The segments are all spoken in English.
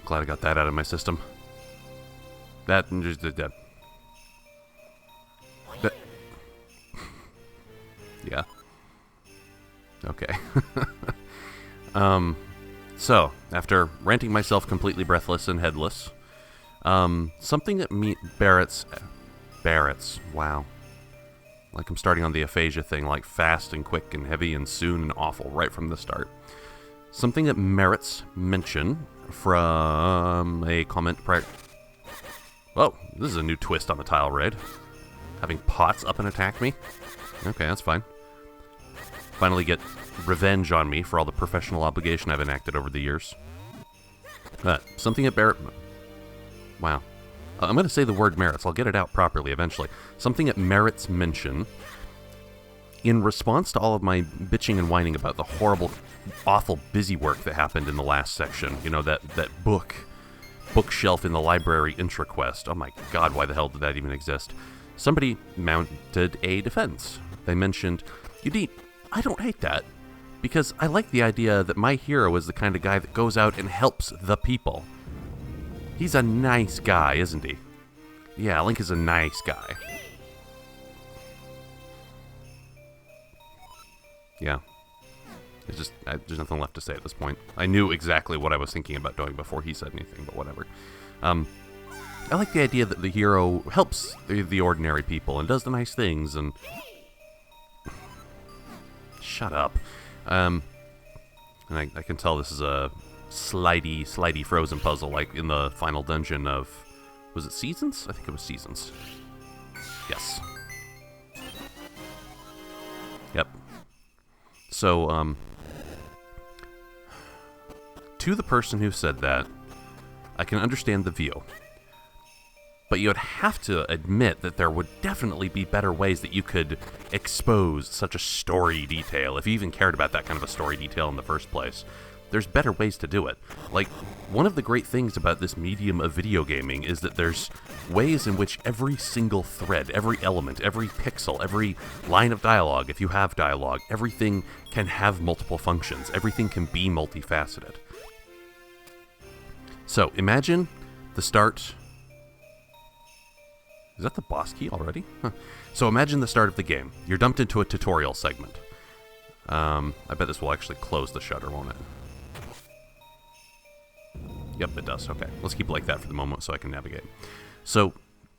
Glad I got that out of my system. That and just did that. Yeah. Okay. So, after ranting myself completely breathless and headless, something that Barrett's, wow. Like I'm starting on the aphasia thing, like fast and quick and heavy and soon and awful right from the start. Something that merits mention from a comment prior... Whoa, this is a new twist on the tile raid. Having pots up and attack me? Okay, that's fine. Finally get revenge on me for all the professional obligation I've enacted over the years. Something at Barrett... Wow. I'm going to say the word merits. I'll get it out properly eventually. Something that merits mention. In response to all of my bitching and whining about the horrible, awful busy work that happened in the last section, you know, that bookshelf in the library intra quest. Oh my god, why the hell did that even exist? Somebody mounted a defense. They mentioned, I don't hate that, because I like the idea that my hero is the kind of guy that goes out and helps the people. He's a nice guy, isn't he? Yeah, Link is a nice guy. Yeah. It's just, there's nothing left to say at this point. I knew exactly what I was thinking about doing before he said anything, but whatever. I like the idea that the hero helps the ordinary people and does the nice things and... Shut up. And I can tell this is a slidey frozen puzzle, like in the final dungeon of... Was it Seasons? I think it was Seasons. Yes. Yep. So, to the person who said that, I can understand the view. But you would have to admit that there would definitely be better ways that you could expose such a story detail, if you even cared about that kind of a story detail in the first place. There's better ways to do it. Like, one of the great things about this medium of video gaming is that there's ways in which every single thread, every element, every pixel, every line of dialogue, if you have dialogue, everything can have multiple functions. Everything can be multifaceted. So, imagine the start... Is that the boss key already? Huh. So imagine the start of the game. You're dumped into a tutorial segment. I bet this will actually close the shutter, won't it? Yep, it does. Okay, let's keep it like that for the moment so I can navigate. So,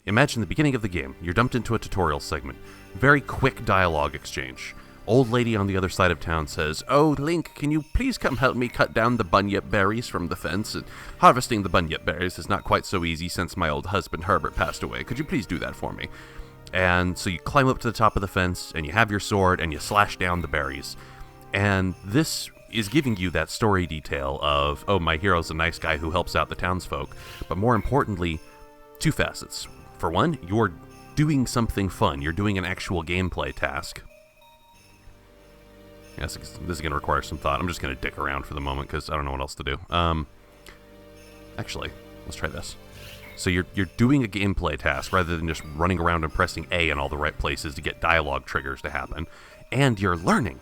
imagine the beginning of the game. You're dumped into a tutorial segment. Very quick dialogue exchange. Old lady on the other side of town says, "Oh, Link, can you please come help me cut down the bunyip berries from the fence? Harvesting the bunyip berries is not quite so easy since my old husband Herbert passed away. Could you please do that for me?" And so you climb up to the top of the fence, and you have your sword, and you slash down the berries. And this is giving you that story detail of, oh, my hero's a nice guy who helps out the townsfolk. But more importantly, two facets. For one, you're doing something fun. You're doing an actual gameplay task. Yes, this is going to require some thought. I'm just going to dick around for the moment because I don't know what else to do. Actually, let's try this. So you're doing a gameplay task rather than just running around and pressing A in all the right places to get dialogue triggers to happen. And you're learning.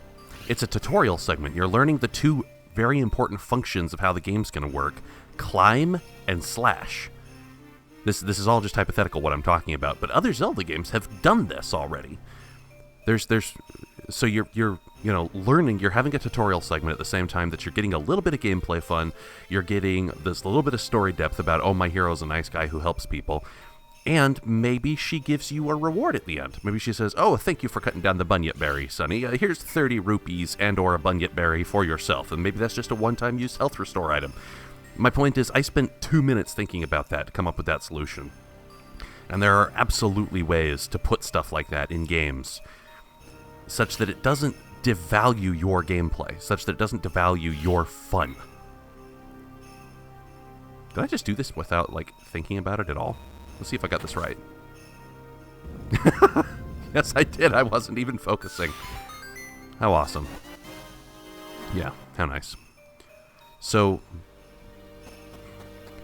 It's a tutorial segment. You're learning the two very important functions of how the game's going to work. Climb and slash. This is all just hypothetical what I'm talking about, but other Zelda games have done this already. So you're learning, you're having a tutorial segment at the same time that you're getting a little bit of gameplay fun, you're getting this little bit of story depth about, oh, my hero's a nice guy who helps people, and maybe she gives you a reward at the end. Maybe she says, oh, thank you for cutting down the bunyip berry, Sonny. Here's 30 rupees and or a bunyip berry for yourself, and maybe that's just a one-time use health restore item. My point is, I spent 2 minutes thinking about that to come up with that solution. And there are absolutely ways to put stuff like that in games, such that it doesn't devalue your gameplay, such that it doesn't devalue your fun. Did I just do this without, thinking about it at all? Let's see if I got this right. Yes, I did. I wasn't even focusing. How awesome. Yeah, how nice. So,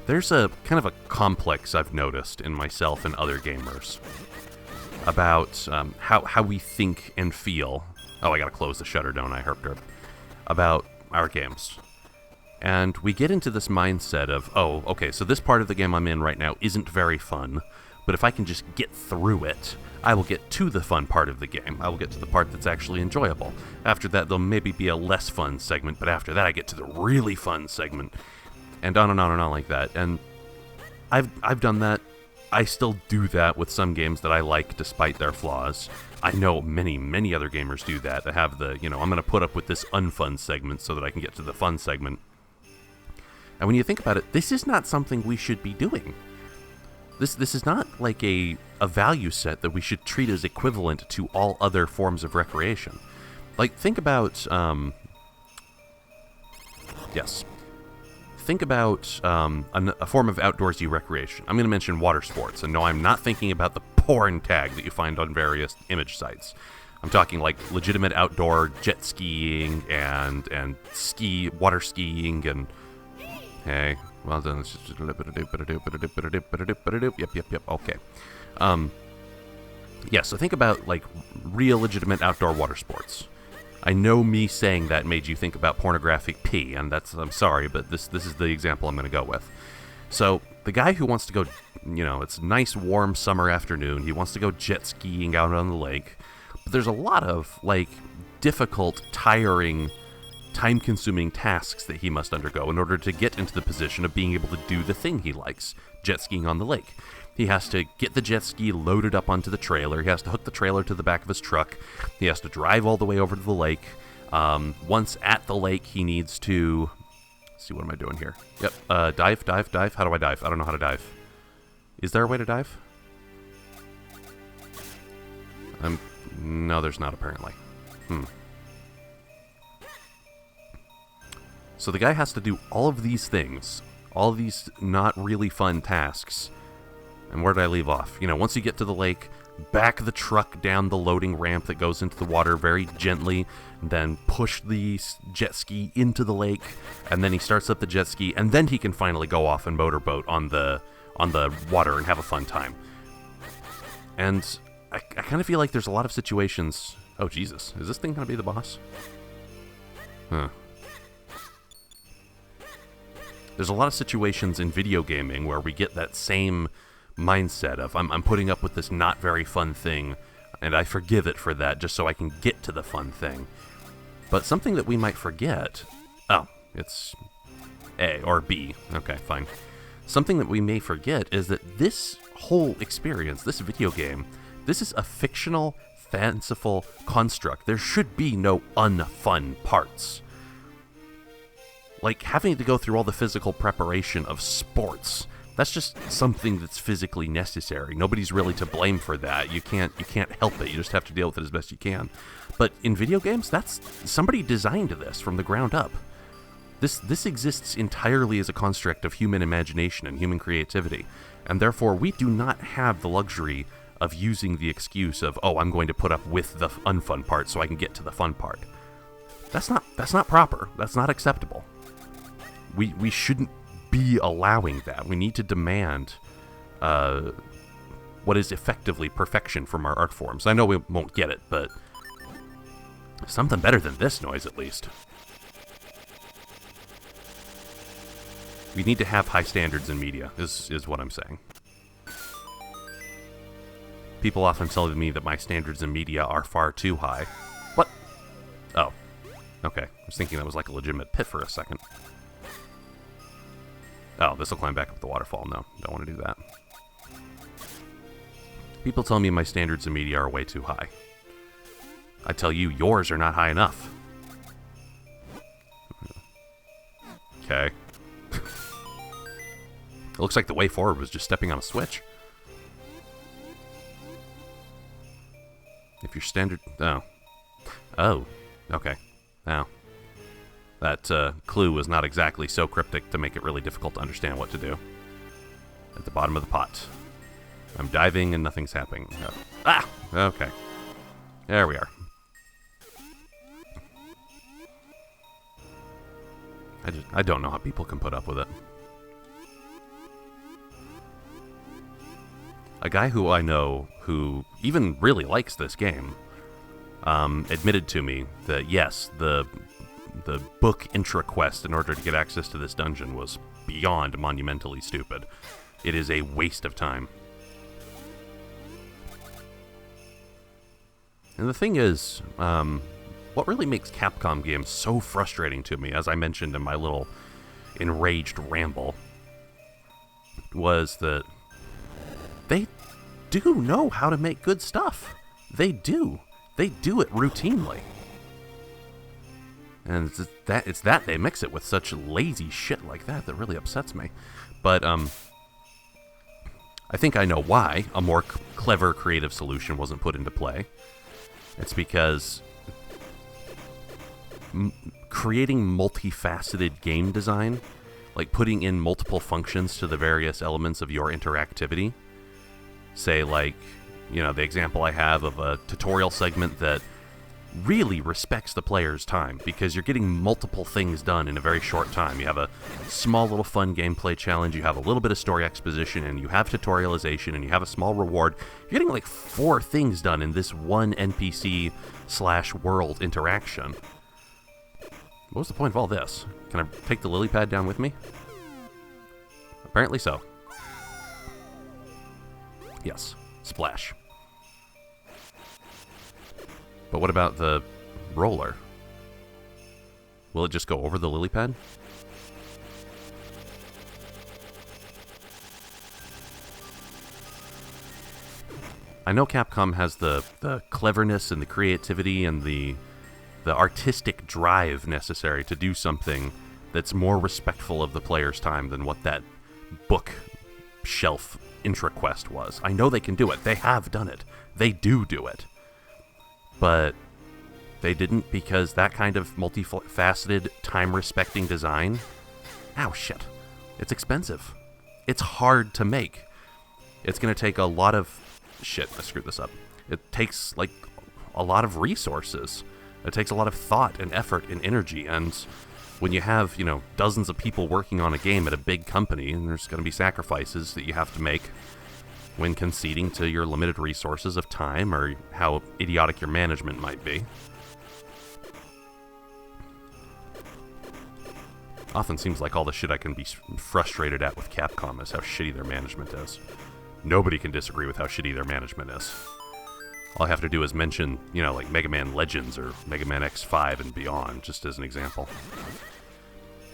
there's a kind of a complex I've noticed in myself and other gamers about how we think and feel. Oh, I gotta close the shutter, don't I? Herp derp. About our games. And we get into this mindset of, oh, okay, so this part of the game I'm in right now isn't very fun, but if I can just get through it, I will get to the fun part of the game. I will get to the part that's actually enjoyable. After that, there'll maybe be a less fun segment, but after that, I get to the really fun segment, and on and on and on like that. And I've done that. I still do that with some games that I like despite their flaws. I know many other gamers do that. They have the, I'm going to put up with this unfun segment so that I can get to the fun segment. And when you think about it, this is not something we should be doing. This is not like a value set that we should treat as equivalent to all other forms of recreation. Like, think about, think about a form of outdoorsy recreation. I'm going to mention water sports, and no, I'm not thinking about the porn tag that you find on various image sites. I'm talking like legitimate outdoor jet skiing and water skiing and... Hey, well done. Yep, okay. Yeah, so think about, like, real legitimate outdoor water sports. I know me saying that made you think about pornographic pee, and I'm sorry, but this is the example I'm going to go with. So, the guy who wants to go, it's a nice warm summer afternoon, he wants to go jet skiing out on the lake, but there's a lot of, like, difficult, tiring, time-consuming tasks that he must undergo in order to get into the position of being able to do the thing he likes, jet skiing on the lake. He has to get the jet ski loaded up onto the trailer. He has to hook the trailer to the back of his truck. He has to drive all the way over to the lake. Once at the lake, he needs to... Let's see, what am I doing here? Yep, dive. How do I dive? I don't know how to dive. Is there a way to dive? No, there's not, apparently. So the guy has to do all of these things, all of these not really fun tasks. And where did I leave off? Once you get to the lake, back the truck down the loading ramp that goes into the water very gently, then push the jet ski into the lake, and then he starts up the jet ski, and then he can finally go off and motorboat on the water and have a fun time. And I kind of feel like there's a lot of situations... Oh, Jesus. Is this thing going to be the boss? Huh. There's a lot of situations in video gaming where we get that same mindset of, I'm putting up with this not very fun thing, and I forgive it for that just so I can get to the fun thing. But something that we might forget... Oh, it's A or B. Okay, fine. Something that we may forget is that this whole experience, this video game, this is a fictional, fanciful construct. There should be no unfun parts. Like, having to go through all the physical preparation of sports, that's just something that's physically necessary. Nobody's really to blame for that. You can't help it. You just have to deal with it as best you can. But in video games, somebody designed this from the ground up. This exists entirely as a construct of human imagination and human creativity, and therefore we do not have the luxury of using the excuse of, oh, I'm going to put up with the unfun part so I can get to the fun part. That's not proper. That's not acceptable. We shouldn't be allowing that. We need to demand what is effectively perfection from our art forms. I know we won't get it, but something better than this noise, at least. We need to have high standards in media, is what I'm saying. People often tell me that my standards in media are far too high. What? Oh. Okay. I was thinking that was like a legitimate pit for a second. Oh, this will climb back up the waterfall. No, don't want to do that. People tell me my standards in media are way too high. I tell you, yours are not high enough. Okay. It looks like the way forward was just stepping on a switch. If your standard... Oh. Oh. Okay. Now. That clue was not exactly so cryptic to make it really difficult to understand what to do. At the bottom of the pot. I'm diving and nothing's happening. Oh. Ah! Okay. There we are. I don't know how people can put up with it. A guy who I know who even really likes this game admitted to me that yes, the the book intra quest in order to get access to this dungeon was beyond monumentally stupid. It is a waste of time. And the thing is, what really makes Capcom games so frustrating to me, as I mentioned in my little enraged ramble, was that they do know how to make good stuff. They do. They do it routinely. And it's that they mix it with such lazy shit like that that really upsets me. But, I think I know why a more clever creative solution wasn't put into play. It's because creating multifaceted game design, like putting in multiple functions to the various elements of your interactivity, say like, you know, the example I have of a tutorial segment that really respects the player's time, because you're getting multiple things done in a very short time. You have a small little fun gameplay challenge, you have a little bit of story exposition, and you have tutorialization, and you have a small reward. You're getting like 4 things done in this one NPC/world interaction. What was the point of all this? Can I take the lily pad down with me? Apparently so. Yes. Splash. But what about the roller? Will it just go over the lily pad? I know Capcom has the cleverness and the creativity and the artistic drive necessary to do something that's more respectful of the player's time than what that bookshelf intra quest was. I know they can do it. They have done it. They do it. But they didn't, because that kind of multifaceted, time-respecting design... Ow, shit. It's expensive. It's hard to make. It's going to take a lot of... Shit, I screwed this up. It takes, like, a lot of resources. It takes a lot of thought and effort and energy, and when you have, you know, dozens of people working on a game at a big company, and there's going to be sacrifices that you have to make when conceding to your limited resources of time, or how idiotic your management might be. Often seems like all the shit I can be frustrated at with Capcom is how shitty their management is. Nobody can disagree with how shitty their management is. All I have to do is mention, you know, like Mega Man Legends or Mega Man X5 and beyond, just as an example.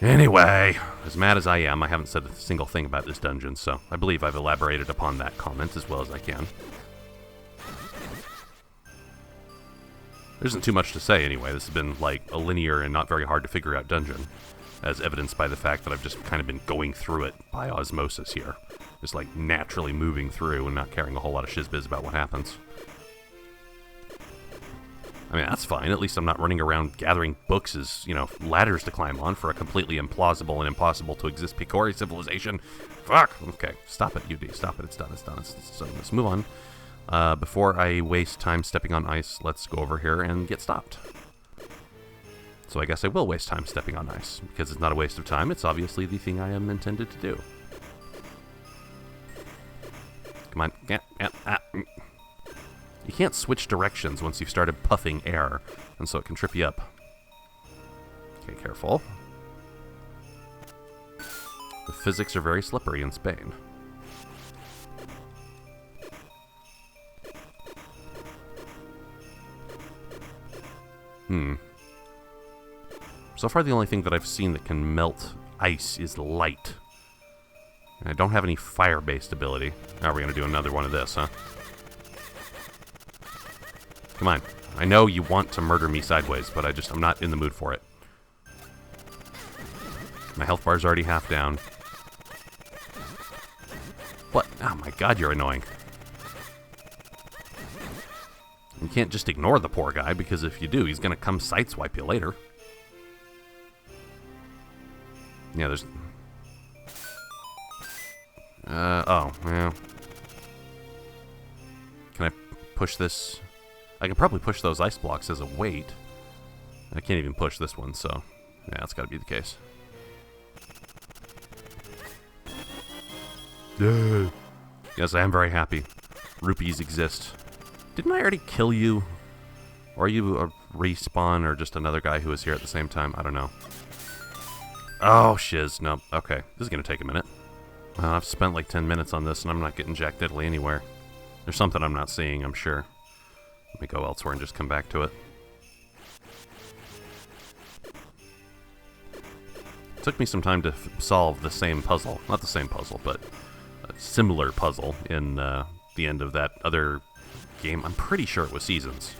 Anyway, as mad as I am, I haven't said a single thing about this dungeon, so I believe I've elaborated upon that comment as well as I can. There isn't too much to say anyway. This has been like a linear and not very hard to figure out dungeon, as evidenced by the fact that I've just kind of been going through it by osmosis here. Just like naturally moving through and not caring a whole lot of shizbiz about what happens. I mean, that's fine. At least I'm not running around gathering books as, you know, ladders to climb on for a completely implausible and impossible to exist Picori civilization. Fuck! Okay, stop it, UD. Stop it. It's done. It's done. So let's move on. Before I waste time stepping on ice, let's go over here and get stopped. So I guess I will waste time stepping on ice, because it's not a waste of time. It's obviously the thing I am intended to do. Come on. You can't switch directions once you've started puffing air, and so it can trip you up. Okay, careful. The physics are very slippery in Spain. So far the only thing that I've seen that can melt ice is light. And I don't have any fire-based ability. Now we're going to do another one of this, huh? Come on. I know you want to murder me sideways, but I'm not in the mood for it. My health bar's already half down. What? Oh my god, you're annoying. You can't just ignore the poor guy, because if you do, he's gonna come sideswipe you later. Yeah, there's... oh, well... Can I push this... I can probably push those ice blocks as a weight. I can't even push this one, so... yeah, that's gotta be the case. Yes, I am very happy. Rupees exist. Didn't I already kill you? Or are you a respawn or just another guy who was here at the same time. I don't know. Oh, shiz. Nope. Okay. This is going to take a minute. I've spent like 10 minutes on this, and I'm not getting jack diddly anywhere. There's something I'm not seeing, I'm sure. Let me go elsewhere and just come back to it. It took me some time to solve the same puzzle. Not the same puzzle, but a similar puzzle in the end of that other game. I'm pretty sure it was Seasons.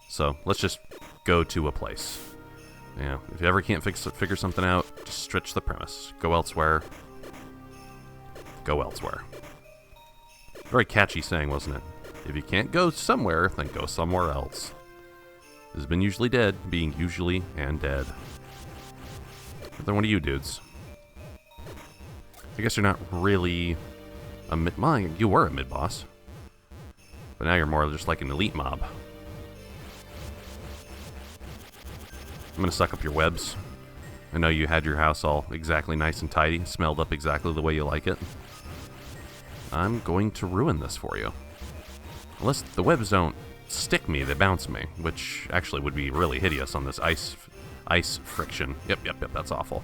So, let's just go to a place. Yeah, if you ever can't figure something out, just stretch the premise. Go elsewhere. Go elsewhere. Very catchy saying, wasn't it? If you can't go somewhere, then go somewhere else. This has been usually dead, being usually and dead. But then what are you dudes? I guess you're not really a mid... You were a mid-boss. But now you're more just like an elite mob. I'm gonna suck up your webs. I know you had your house all exactly nice and tidy, smelled up exactly the way you like it. I'm going to ruin this for you. Unless the webs don't stick me, they bounce me, which actually would be really hideous on this ice friction. Yep, that's awful.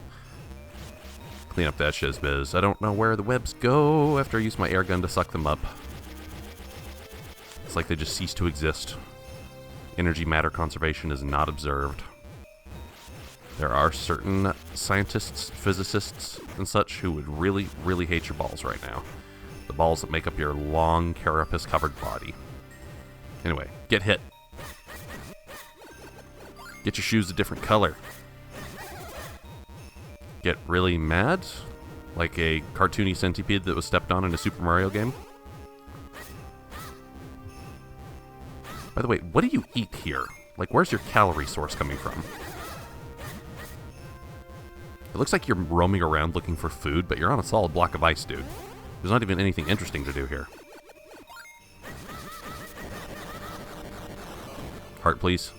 Clean up that shizbiz. I don't know where the webs go after I use my air gun to suck them up. It's like they just cease to exist. Energy matter conservation is not observed. There are certain scientists, physicists, and such who would really, really hate your balls right now. The balls that make up your long, carapace-covered body. Anyway, get hit. Get your shoes a different color. Get really mad? Like a cartoony centipede that was stepped on in a Super Mario game? By the way, what do you eat here? Like, where's your calorie source coming from? It looks like you're roaming around looking for food, but you're on a solid block of ice, dude. There's not even anything interesting to do here. Heart, please.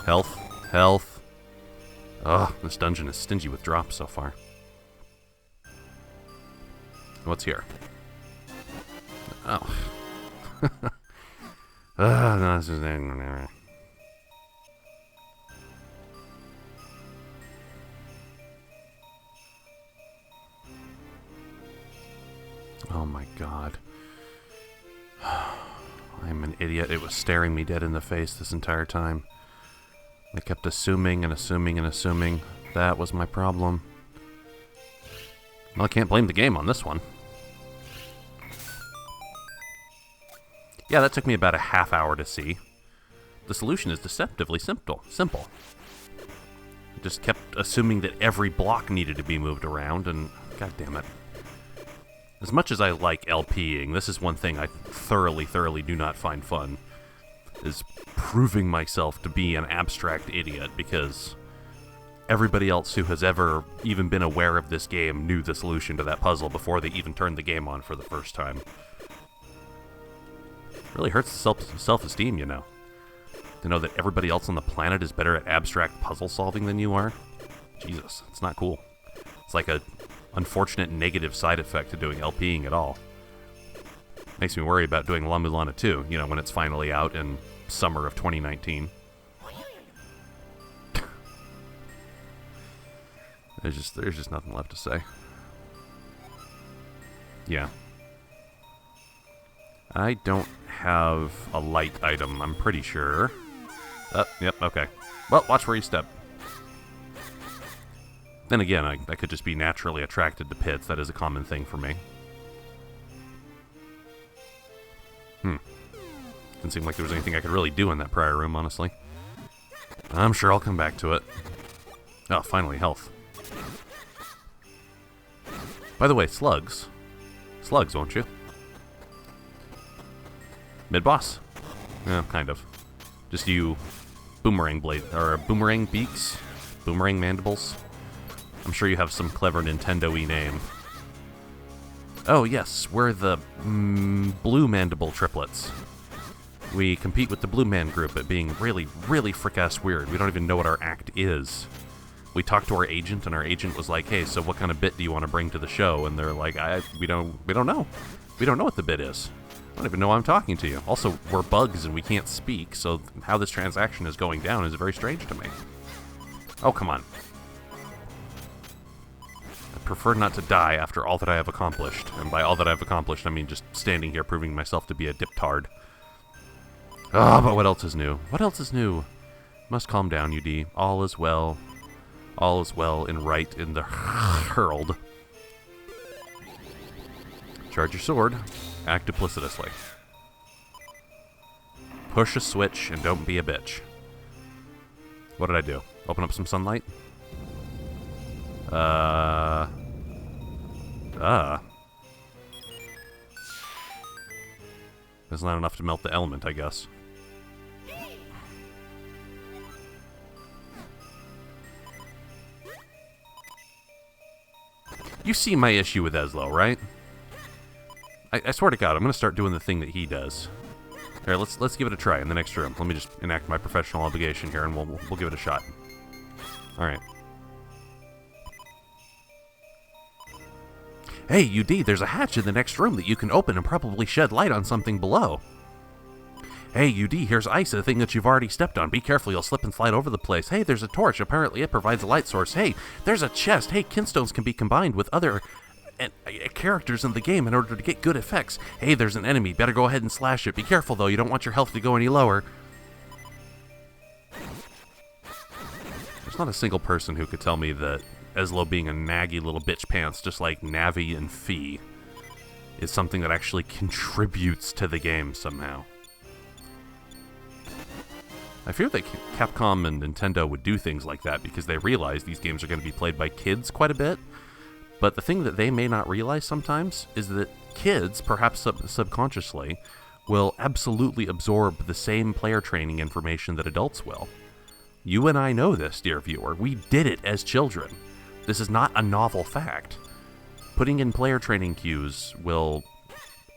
Health. Health. Ugh, this dungeon is stingy with drops so far. What's here? Oh. No, this is... Oh my god. I'm an idiot. It was staring me dead in the face this entire time. I kept assuming and assuming and assuming. That was my problem. Well, I can't blame the game on this one. Yeah, that took me about a half hour to see. The solution is deceptively simple. I just kept assuming that every block needed to be moved around, and god damn it. As much as I like LPing, this is one thing I thoroughly do not find fun, is proving myself to be an abstract idiot, because everybody else who has ever even been aware of this game knew the solution to that puzzle before they even turned the game on for the first time. It really hurts self-esteem, you know. To know that everybody else on the planet is better at abstract puzzle solving than you are. Jesus, it's not cool. It's like a unfortunate negative side effect to doing LPing at all. Makes me worry about doing La Mulana 2, you know, when it's finally out in summer of 2019. There's just nothing left to say. Yeah. I don't have a light item, I'm pretty sure. Yep, okay. Well, watch where you step. Then again, I could just be naturally attracted to pits. That is a common thing for me. Didn't seem like there was anything I could really do in that prior room, honestly. I'm sure I'll come back to it. Oh, finally, health. By the way, slugs. Slugs, won't you? Mid-boss. Yeah, kind of. Just you boomerang blade, or boomerang beaks? Boomerang mandibles? I'm sure you have some clever Nintendo-y name. Oh, yes, we're the Blue Mandible triplets. We compete with the Blue Man group at being really, really frick-ass weird. We don't even know what our act is. We talked to our agent, and our agent was like, hey, so what kind of bit do you want to bring to the show? And they're like, we don't know. We don't know what the bit is. don't even know why I'm talking to you. Also, we're bugs and we can't speak, so how this transaction is going down is very strange to me. Oh, come on. I prefer not to die after all that I have accomplished. And by all that I've accomplished, I mean just standing here proving myself to be a diptard. Ah, but what else is new? What else is new? Must calm down, UD. All is well. All is well and right in the hurled. Charge your sword. Act duplicitously. Push a switch and don't be a bitch. What did I do? Open up some sunlight? That's not enough to melt the element, I guess. You see my issue with Eslo, right? I swear to God, I'm gonna start doing the thing that he does. Here, let's give it a try in the next room. Let me just enact my professional obligation here, and we'll give it a shot. All right. Hey, UD, there's a hatch in the next room that you can open and probably shed light on something below. Hey, UD, here's ice, a thing that you've already stepped on. Be careful, you'll slip and slide over the place. Hey, there's a torch. Apparently it provides a light source. Hey, there's a chest. Hey, kinstones can be combined with other characters in the game in order to get good effects. Hey, there's an enemy. Better go ahead and slash it. Be careful, though. You don't want your health to go any lower. There's not a single person who could tell me that Eslo being a naggy little bitch pants, just like Navi and Fee, is something that actually contributes to the game somehow. I fear that Capcom and Nintendo would do things like that because they realize these games are going to be played by kids quite a bit. But the thing that they may not realize sometimes is that kids, perhaps subconsciously, will absolutely absorb the same player training information that adults will. You and I know this, dear viewer. We did it as children. This is not a novel fact. Putting in player training cues will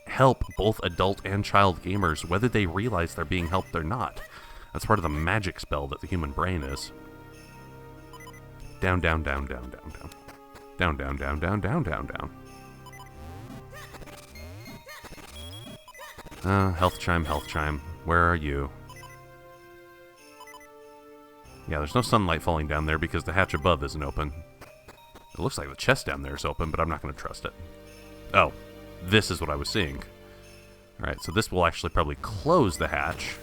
help both adult and child gamers, whether they realize they're being helped or not. That's part of the magic spell that the human brain is. Down, down, down, down, down, down. Down, down, down, down, down, down, down. Health chime, health chime. Where are you? Yeah, there's no sunlight falling down there because the hatch above isn't open. It looks like the chest down there is open, but I'm not going to trust it. Oh, this is what I was seeing. Alright, so this will actually probably close the hatch.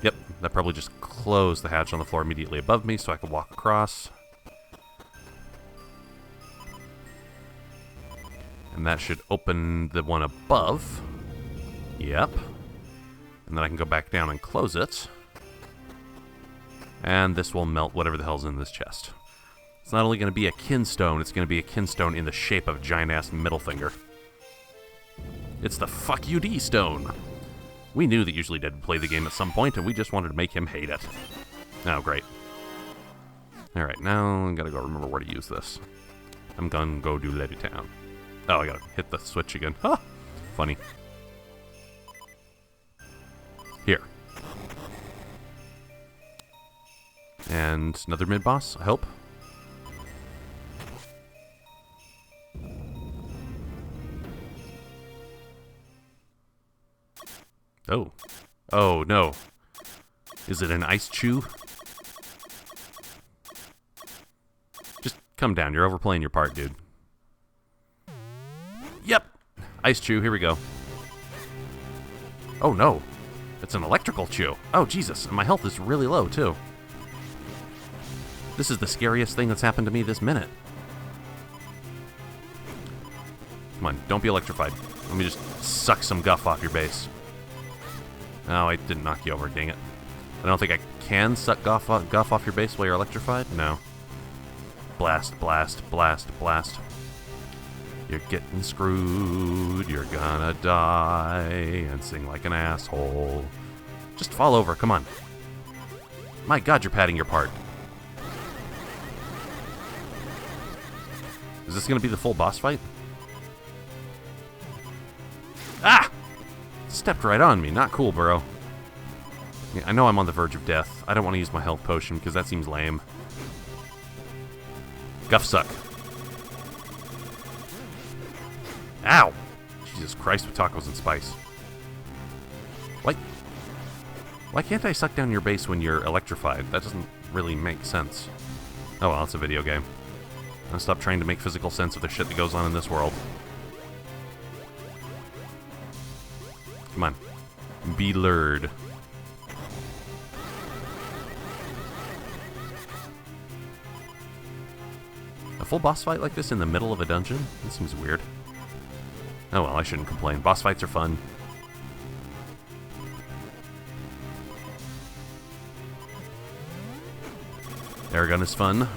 Yep, that probably just closed the hatch on the floor immediately above me so I could walk across. And that should open the one above. Yep. And then I can go back down and close it. And this will melt whatever the hell's in this chest. It's not only going to be a kinstone, it's going to be a kinstone in the shape of a giant-ass middle finger. It's the fuck you D stone. We knew that Usually Dead would play the game at some point, and we just wanted to make him hate it. Oh, great. Alright, now I gotta go remember where to use this. I'm gonna go do Lady Town. Oh, I gotta hit the switch again. Ha! Funny. Here. And another mid-boss, I hope. Oh. Oh, no. Is it an ice chew? Just come down. You're overplaying your part, dude. Yep. Ice chew. Here we go. Oh, no. It's an electrical chew. Oh, Jesus. And my health is really low, too. This is the scariest thing that's happened to me this minute. Come on. Don't be electrified. Let me just suck some guff off your base. Oh, I didn't knock you over, dang it. I don't think I can suck guff off your base while you're electrified? No. Blast, blast, blast, blast. You're getting screwed, you're gonna die, and sing like an asshole. Just fall over, come on. My God, you're padding your part. Is this gonna be the full boss fight? Ah! Stepped right on me. Not cool, bro. Yeah, I know I'm on the verge of death. I don't want to use my health potion because that seems lame. Guff suck. Ow! Jesus Christ with tacos and spice. What? Why can't I suck down your base when you're electrified? That doesn't really make sense. Oh well, it's a video game. I'll stop trying to make physical sense of the shit that goes on in this world. Come on. Be lured. A full boss fight like this in the middle of a dungeon? That seems weird. Oh well, I shouldn't complain. Boss fights are fun. Airgun is fun.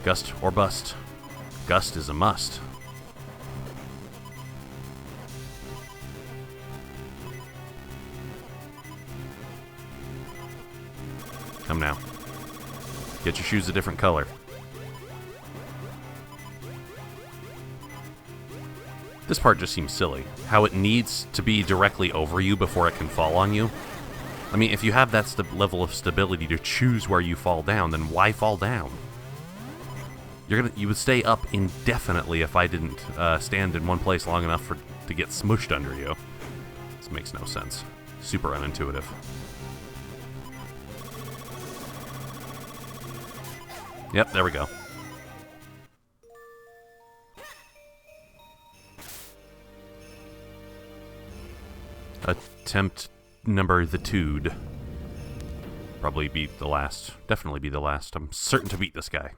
Gust or bust. Gust is a must. Come now. Get your shoes a different color. This part just seems silly. How it needs to be directly over you before it can fall on you. I mean, if you have that level of stability to choose where you fall down, then why fall down? You would stay up indefinitely if I didn't stand in one place long enough to get smushed under you. This makes no sense. Super unintuitive. Yep, there we go. Attempt number the two'd. Probably be the last. Definitely be the last. I'm certain to beat this guy.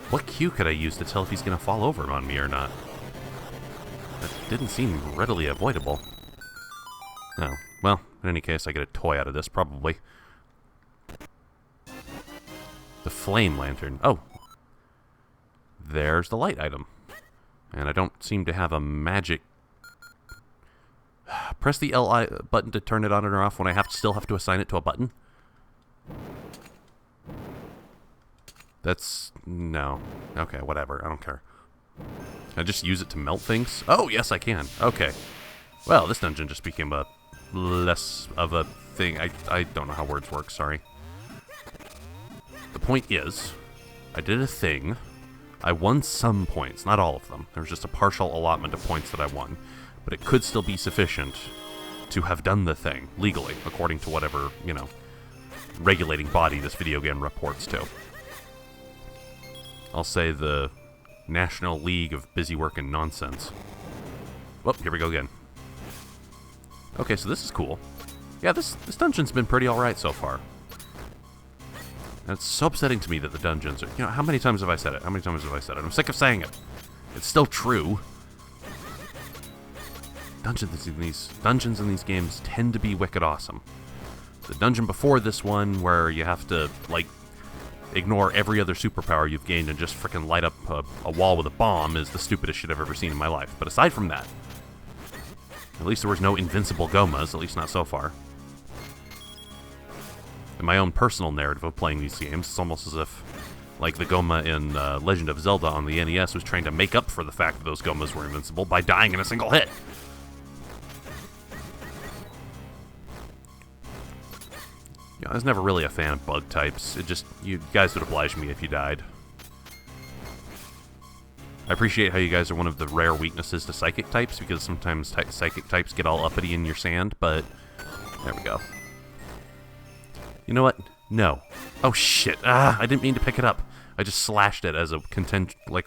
What cue could I use to tell if he's going to fall over on me or not? That didn't seem readily avoidable. Oh, well, in any case, I get a toy out of this, probably. The flame lantern. Oh. There's the light item. And I don't seem to have a magic... Press the LI button to turn it on or off when I still have to assign it to a button? That's... no. Okay, whatever. I don't care. Can I just use it to melt things? Oh, yes, I can. Okay. Well, this dungeon just became a less of a thing. I don't know how words work, sorry. The point is, I did a thing. I won some points, not all of them. There was just a partial allotment of points that I won. But it could still be sufficient to have done the thing, legally, according to whatever, you know, regulating body this video game reports to. I'll say the National League of Busy Work and Nonsense. Well, here we go again. Okay, so this is cool. Yeah, this dungeon's been pretty alright so far. And it's so upsetting to me that the dungeons are... You know, how many times have I said it? How many times have I said it? I'm sick of saying it. It's still true. Dungeons in these games tend to be wicked awesome. The dungeon before this one, where you have to, like, ignore every other superpower you've gained and just frickin' light up a wall with a bomb is the stupidest shit I've ever seen in my life. But aside from that, at least there was no invincible Gomas, at least not so far. In my own personal narrative of playing these games, it's almost as if, like, the Goma in Legend of Zelda on the NES was trying to make up for the fact that those Gomas were invincible by dying in a single hit. I was never really a fan of bug types. It just, you guys would oblige me if you died. I appreciate how you guys are one of the rare weaknesses to psychic types, because sometimes psychic types get all uppity in your sand, but there we go. You know what? No. Oh shit. I didn't mean to pick it up. I just slashed it as a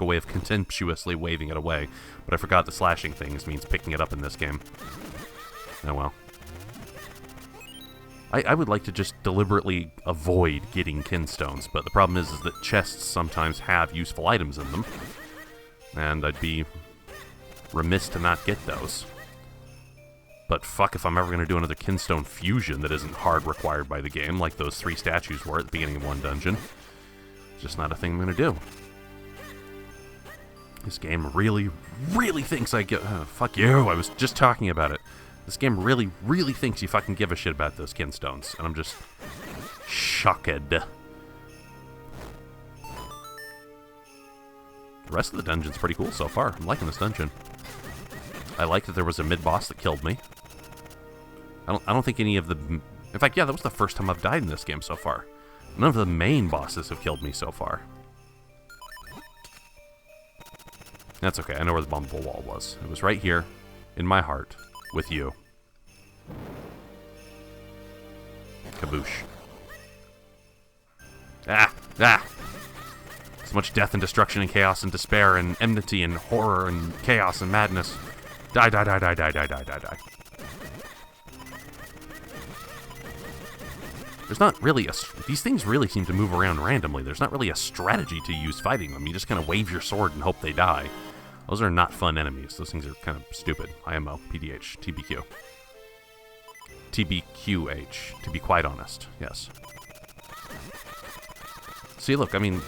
way of contemptuously waving it away, but I forgot that slashing things means picking it up in this game. Oh well. I would like to just deliberately avoid getting kinstones, but the problem is that chests sometimes have useful items in them, and I'd be remiss to not get those. But fuck if I'm ever going to do another kinstone fusion that isn't hard required by the game, like those 3 statues were at the beginning of one dungeon. It's just not a thing I'm going to do. This game really, really thinks I get... fuck you, I was just talking about it. This game really, really thinks you fucking give a shit about those kinstones, and I'm just shocked. The rest of the dungeon's pretty cool so far. I'm liking this dungeon. I like that there was a mid-boss that killed me. I don't think any of the... In fact, yeah, that was the first time I've died in this game so far. None of the main bosses have killed me so far. That's okay, I know where the bumpable wall was. It was right here, in my heart, with you. Kaboosh. Ah! So much death and destruction and chaos and despair and enmity and horror and chaos and madness. Die. There's not really a... These things really seem to move around randomly. There's not really a strategy to use fighting them. You just kind of wave your sword and hope they die. Those are not fun enemies. Those things are kind of stupid. IMO, PDH, TBQ. TBQH, to be quite honest. Yes. See, look, I mean...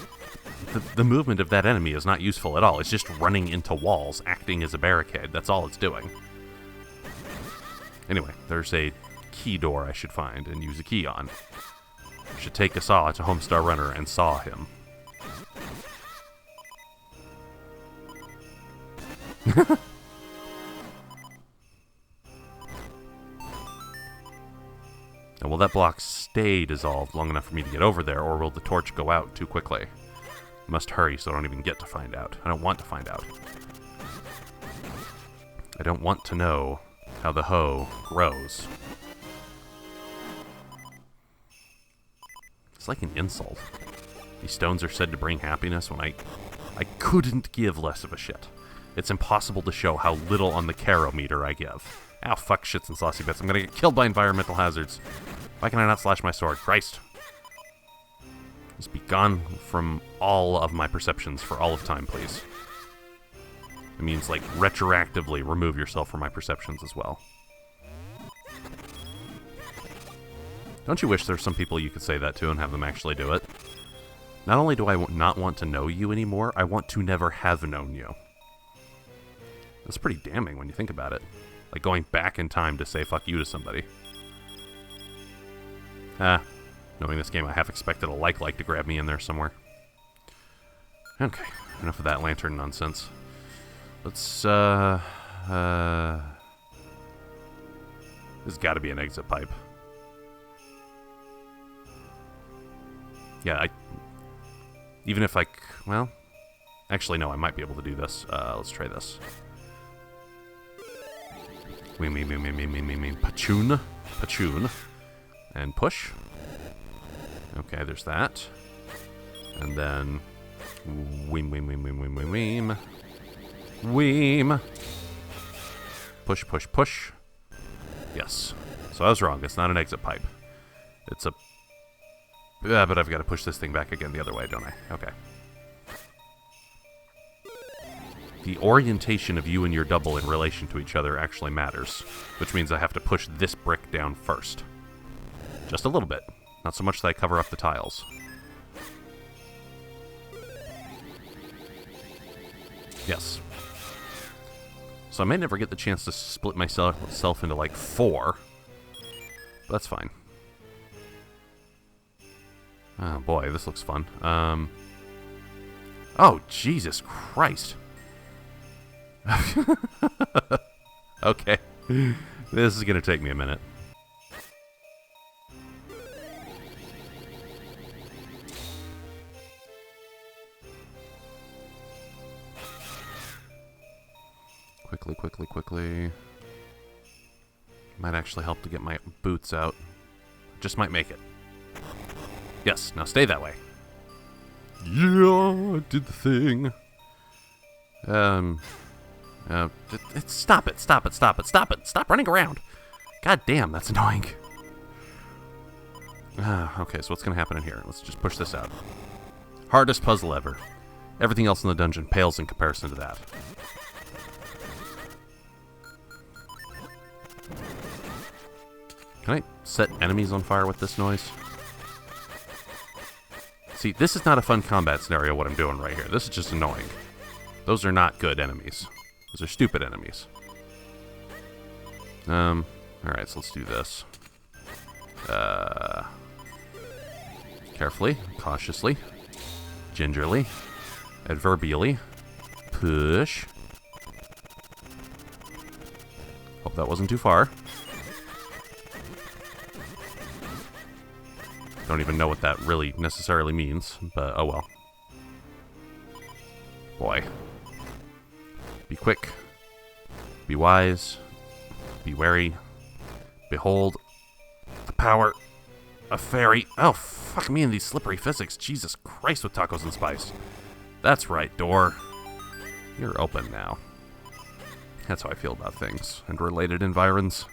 The movement of that enemy is not useful at all. It's just running into walls, acting as a barricade. That's all it's doing. Anyway, there's a key door I should find and use a key on. I should take a saw to Homestar Runner and saw him. Now, will that block stay dissolved long enough for me to get over there, or will the torch go out too quickly? Must hurry so I don't even get to find out. I don't want to find out. I don't want to know how the hoe grows. It's like an insult. These stones are said to bring happiness when I couldn't give less of a shit. It's impossible to show how little on the caro meter I give. Ow, fuck shits and saucy bits. I'm gonna get killed by environmental hazards. Why can I not slash my sword? Christ. Just be gone from all of my perceptions for all of time, please. It means, like, retroactively remove yourself from my perceptions as well. Don't you wish there were some people you could say that to and have them actually do it? Not only do I not want to know you anymore, I want to never have known you. That's pretty damning when you think about it. Like going back in time to say fuck you to somebody. Knowing this game, I half expected a like to grab me in there somewhere. Okay, enough of that lantern nonsense. Let's, There's gotta be an exit pipe. Yeah, even if well... Actually, no, I might be able to do this. Let's try this. Pachoon. And push. Okay, there's that. And then... Weem. Push. Yes. So I was wrong. It's not an exit pipe. It's a... Yeah, but I've got to push this thing back again the other way, don't I? Okay. The orientation of you and your double in relation to each other actually matters, which means I have to push this brick down first. Just a little bit. Not so much that I cover up the tiles. Yes. So I may never get the chance to split myself into, like, 4. But that's fine. Oh, boy, this looks fun. Oh, Jesus Christ. Okay. This is going to take me a minute. Quickly, quickly, quickly. Might actually help to get my boots out. Just might make it. Yes, now stay that way. Yeah, I did the thing. Stop it, stop it, stop it, stop it. Stop running around. God damn, that's annoying. Okay, so what's going to happen in here? Let's just push this out. Hardest puzzle ever. Everything else in the dungeon pales in comparison to that. Can I set enemies on fire with this noise? See, this is not a fun combat scenario, what I'm doing right here. This is just annoying. Those are not good enemies. Those are stupid enemies. Alright, so let's do this. Carefully, cautiously, gingerly, adverbially. Push. Hope that wasn't too far. Don't even know what that really necessarily means, but oh well. Boy. Be quick. Be wise. Be wary. Behold the power of fairy. Oh, fuck me and these slippery physics. Jesus Christ with tacos and spice. That's right, door. You're open now. That's how I feel about things and related environs.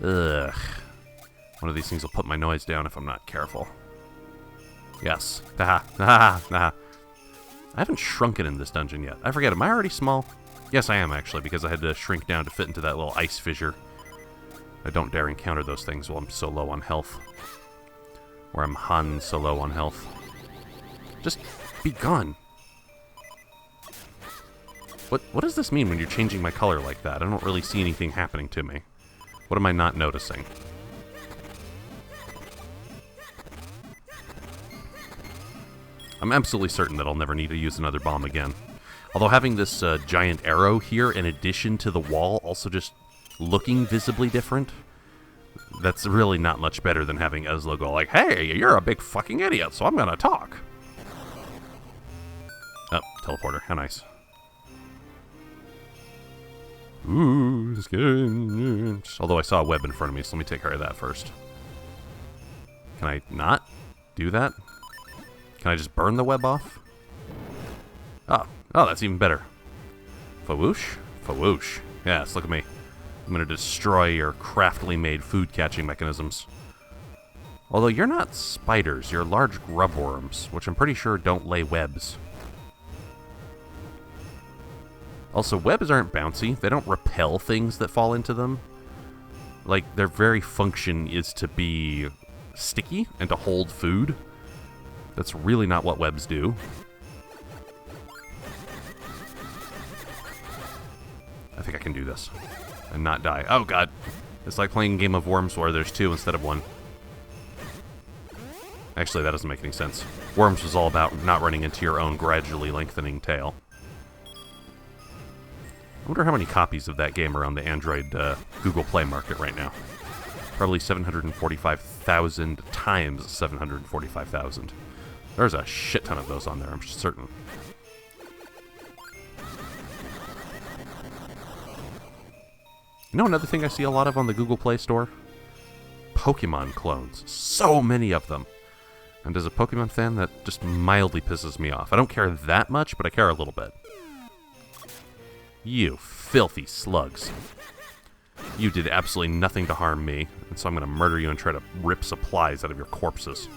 Ugh. One of these things will put my noise down if I'm not careful. Yes. Haha. Haha. Haha. I haven't shrunken in this dungeon yet. I forget, am I already small? Yes, I am, actually, because I had to shrink down to fit into that little ice fissure. I don't dare encounter those things while I'm so low on health. Or I'm Han so low on health. Just be gone. What does this mean when you're changing my color like that? I don't really see anything happening to me. What am I not noticing? I'm absolutely certain that I'll never need to use another bomb again. Although having this giant arrow here in addition to the wall also just looking visibly different, that's really not much better than having Ezlo go like, hey, you're a big fucking idiot, so I'm gonna talk. Oh, teleporter. How nice. Ooh, it's good. Although I saw a web in front of me, so let me take care of that first. Can I not do that? Can I just burn the web off? Oh, that's even better. Fawoosh? Fawoosh. Yes, look at me. I'm going to destroy your craftily made food-catching mechanisms. Although you're not spiders, you're large grub worms, which I'm pretty sure don't lay webs. Also, webs aren't bouncy. They don't repel things that fall into them. Like, their very function is to be sticky and to hold food. That's really not what webs do. I think I can do this and not die. Oh god. It's like playing a game of Worms where there's 2 instead of 1. Actually, that doesn't make any sense. Worms was all about not running into your own gradually lengthening tail. I wonder how many copies of that game are on the Android Google Play market right now. Probably 745,000 times 745,000. There's a shit ton of those on there, I'm certain. You know another thing I see a lot of on the Google Play Store? Pokemon clones. So many of them. And as a Pokemon fan, that just mildly pisses me off. I don't care that much, but I care a little bit. You filthy slugs. You did absolutely nothing to harm me, and so I'm going to murder you and try to rip supplies out of your corpses.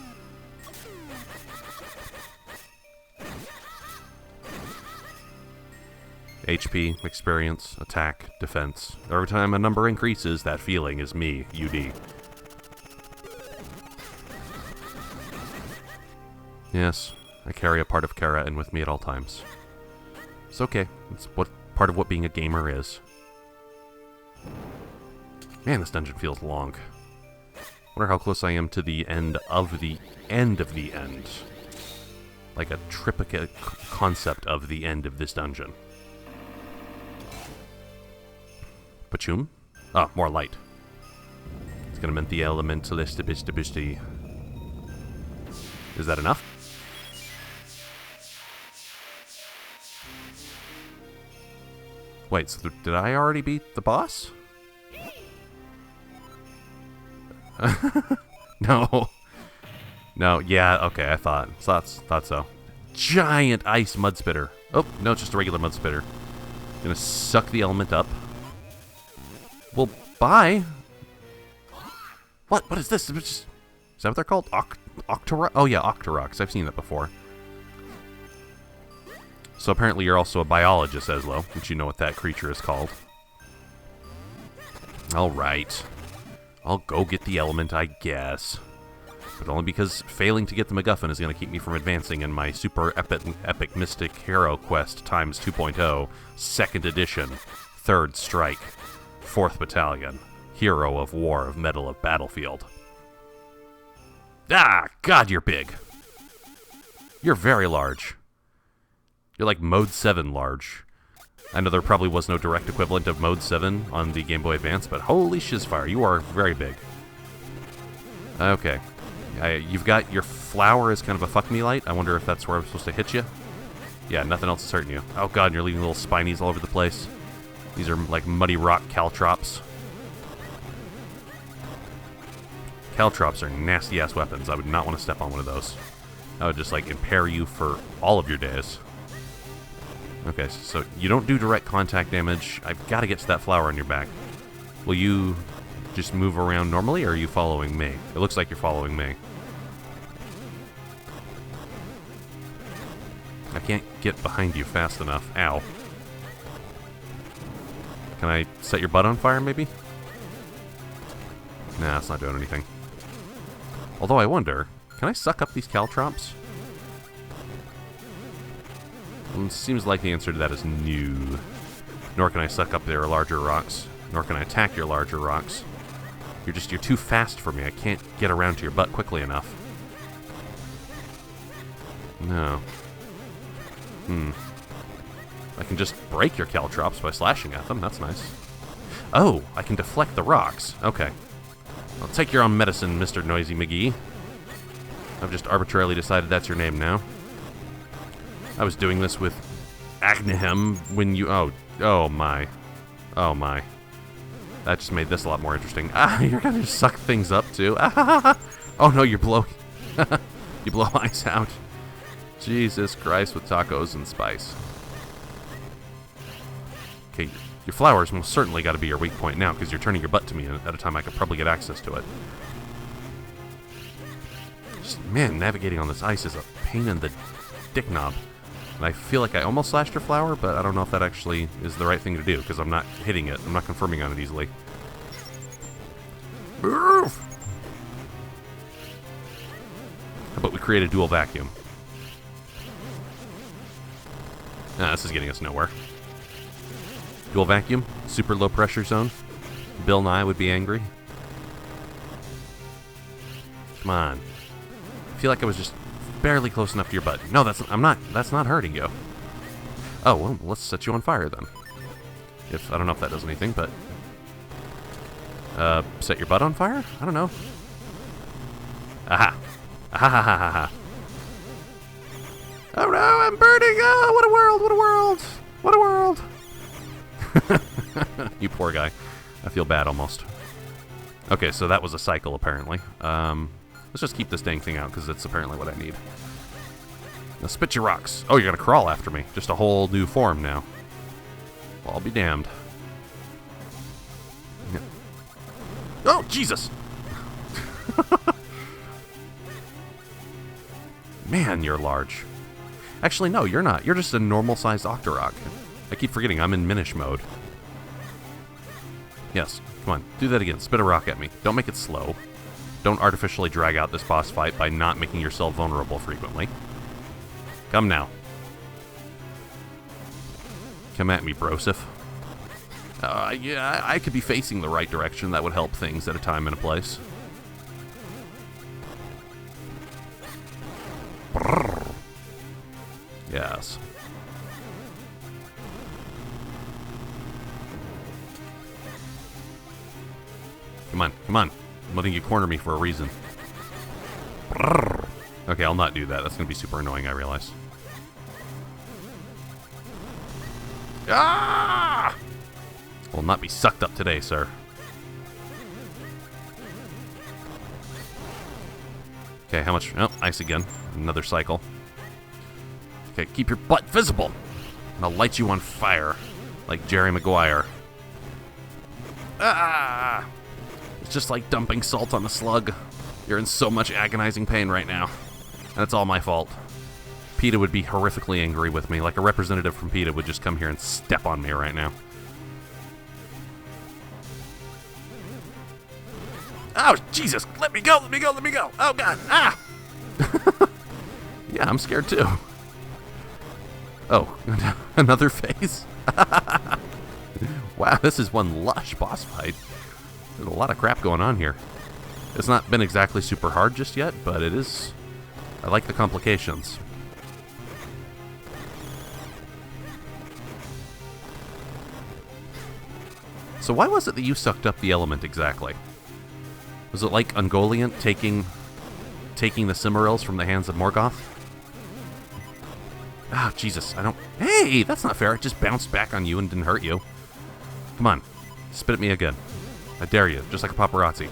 HP, experience, attack, defense. Every time a number increases, that feeling is me, UD. Yes, I carry a part of Kara in with me at all times. It's okay. It's what part of what being a gamer is. Man, this dungeon feels long. Wonder how close I am to the end of the end of the end. Like a triplicate concept of the end of this dungeon. Pachum? Ah, more light. It's gonna meant the elementalist. Is that enough? Wait, so did I already beat the boss? No. No, yeah, okay, I thought so. Giant ice mud spitter. Oh, no, it's just a regular mud spitter. Gonna suck the element up. Well, bye. What is this? Is that what they're called? Octorock? Oh yeah, Octorocks. I've seen that before. So apparently you're also a biologist, Eslo, which you know what that creature is called. Alright. I'll go get the element, I guess. But only because failing to get the MacGuffin is going to keep me from advancing in my super epic Mystic Hero Quest times 2.0, 2nd edition, 3rd Strike, 4th Battalion, Hero of War of Medal of Battlefield. Ah, God, you're big. You're very large. You're like Mode 7 large. I know there probably was no direct equivalent of Mode 7 on the Game Boy Advance, but holy shizfire, you are very big. Okay. You've got your flower as kind of a fuck-me light. I wonder if that's where I'm supposed to hit you. Yeah, nothing else is hurting you. Oh god, you're leaving little spinies all over the place. These are like muddy rock caltrops. Caltrops are nasty-ass weapons. I would not want to step on one of those. I would just like impair you for all of your days. Okay, so you don't do direct contact damage. I've got to get to that flower on your back. Will you just move around normally, or are you following me? It looks like you're following me. I can't get behind you fast enough. Ow. Can I set your butt on fire, maybe? Nah, it's not doing anything. Although I wonder, can I suck up these caltrops? Well, it seems like the answer to that is no. Nor can I suck up their larger rocks. Nor can I attack your larger rocks. You're too fast for me. I can't get around to your butt quickly enough. No. I can just break your caltrops by slashing at them. That's nice. Oh, I can deflect the rocks. Okay. I'll take your own medicine, Mr. Noisy McGee. I've just arbitrarily decided that's your name now. I was doing this with Agnehem when you... Oh my. Oh my. That just made this a lot more interesting. Ah, you're gonna suck things up too. Ah, oh no, you're blowing... you blow ice out. Jesus Christ with tacos and spice. Okay, your flower's most certainly got to be your weak point now, because you're turning your butt to me at a time I could probably get access to it. Just, man, navigating on this ice is a pain in the dick knob. And I feel like I almost slashed your flower, but I don't know if that actually is the right thing to do, because I'm not hitting it. I'm not confirming on it easily. How about we create a dual vacuum? Nah, this is getting us nowhere. Dual vacuum, super low pressure zone. Bill Nye would be angry. Come on. I feel like I was just barely close enough to your butt. No, that's not hurting you. Oh, well, let's set you on fire then. I don't know if that does anything, but set your butt on fire? I don't know. Aha. Aha ha ha ha ha. Oh no, I'm burning! Oh, what a world, what a world! What a world! You poor guy. I feel bad almost. Okay, so that was a cycle apparently. Let's just keep this dang thing out because it's apparently what I need. Now spit your rocks. Oh, you're gonna crawl after me. Just a whole new form now. Well, I'll be damned. Yeah. Oh, Jesus! Man, you're large. Actually, no, you're not. You're just a normal-sized Octorok. I keep forgetting I'm in Minish mode. Yes, come on, do that again. Spit a rock at me. Don't make it slow. Don't artificially drag out this boss fight by not making yourself vulnerable frequently. Come now. Come at me, Broseph. Yeah, I could be facing the right direction. That would help things at a time and a place. Brrr. Yes. Come on, come on. I'm letting you corner me for a reason. Brrr. Okay, I'll not do that. That's going to be super annoying, I realize. Ah! Will not be sucked up today, sir. Okay, how much? Oh, ice again. Another cycle. Okay, keep your butt visible. And I'll light you on fire. Like Jerry Maguire. Ah! It's just like dumping salt on a slug. You're in so much agonizing pain right now. And it's all my fault. PETA would be horrifically angry with me. Like a representative from PETA would just come here and step on me right now. Oh, Jesus! Let me go! Let me go! Let me go! Oh, God! Ah! Yeah, I'm scared too. Oh, another phase? Wow, this is one lush boss fight. There's a lot of crap going on here. It's not been exactly super hard just yet, but it is... I like the complications. So why was it that you sucked up the element exactly? Was it like Ungoliant taking the Cimmerils from the hands of Morgoth? Ah, oh, Jesus, I don't... Hey, that's not fair. It just bounced back on you and didn't hurt you. Come on, spit at me again. I dare you, just like a paparazzi.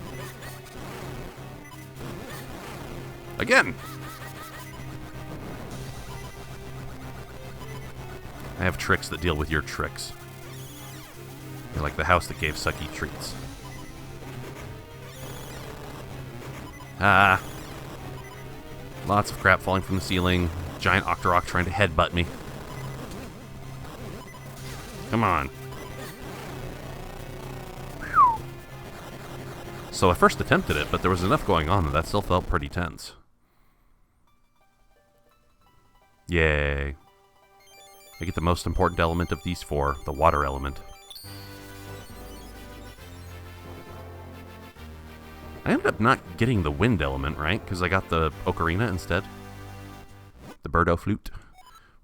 Again! I have tricks that deal with your tricks. You're like the house that gave Sucky treats. Ah. Lots of crap falling from the ceiling. Giant Octorok trying to headbutt me. Come on. Whew. So I first attempted it, but there was enough going on that still felt pretty tense. Yay. I get the most important element of these four, the water element. I ended up not getting the wind element, right? Because I got the ocarina instead. The birdo flute.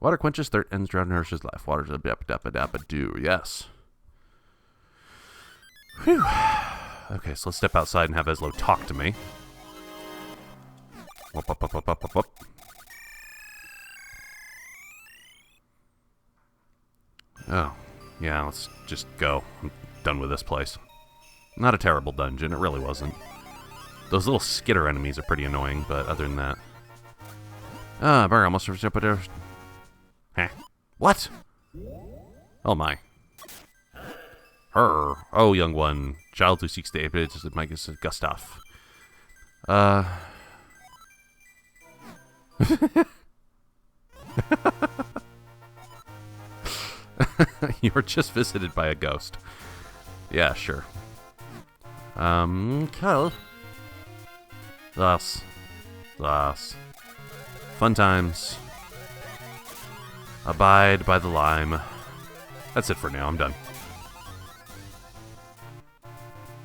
Water quenches thirst, ends drought, nourishes life. Water's a dappa-dappa-dappa-doo. Yes. Whew. Okay, so let's step outside and have Eslo talk to me. Whoop, whoop, whoop, whoop, whoop, whoop. Oh, yeah, let's just go. I'm done with this place. Not a terrible dungeon, it really wasn't. Those little skitter enemies are pretty annoying, but other than that... Ah, Barry almost... Huh? What? Oh my. Her. Oh, young one. Child who seeks the aid of Magus Gustav. You were just visited by a ghost. Yeah, sure. Carl. Thus. Fun times. Abide by the lime. That's it for now. I'm done.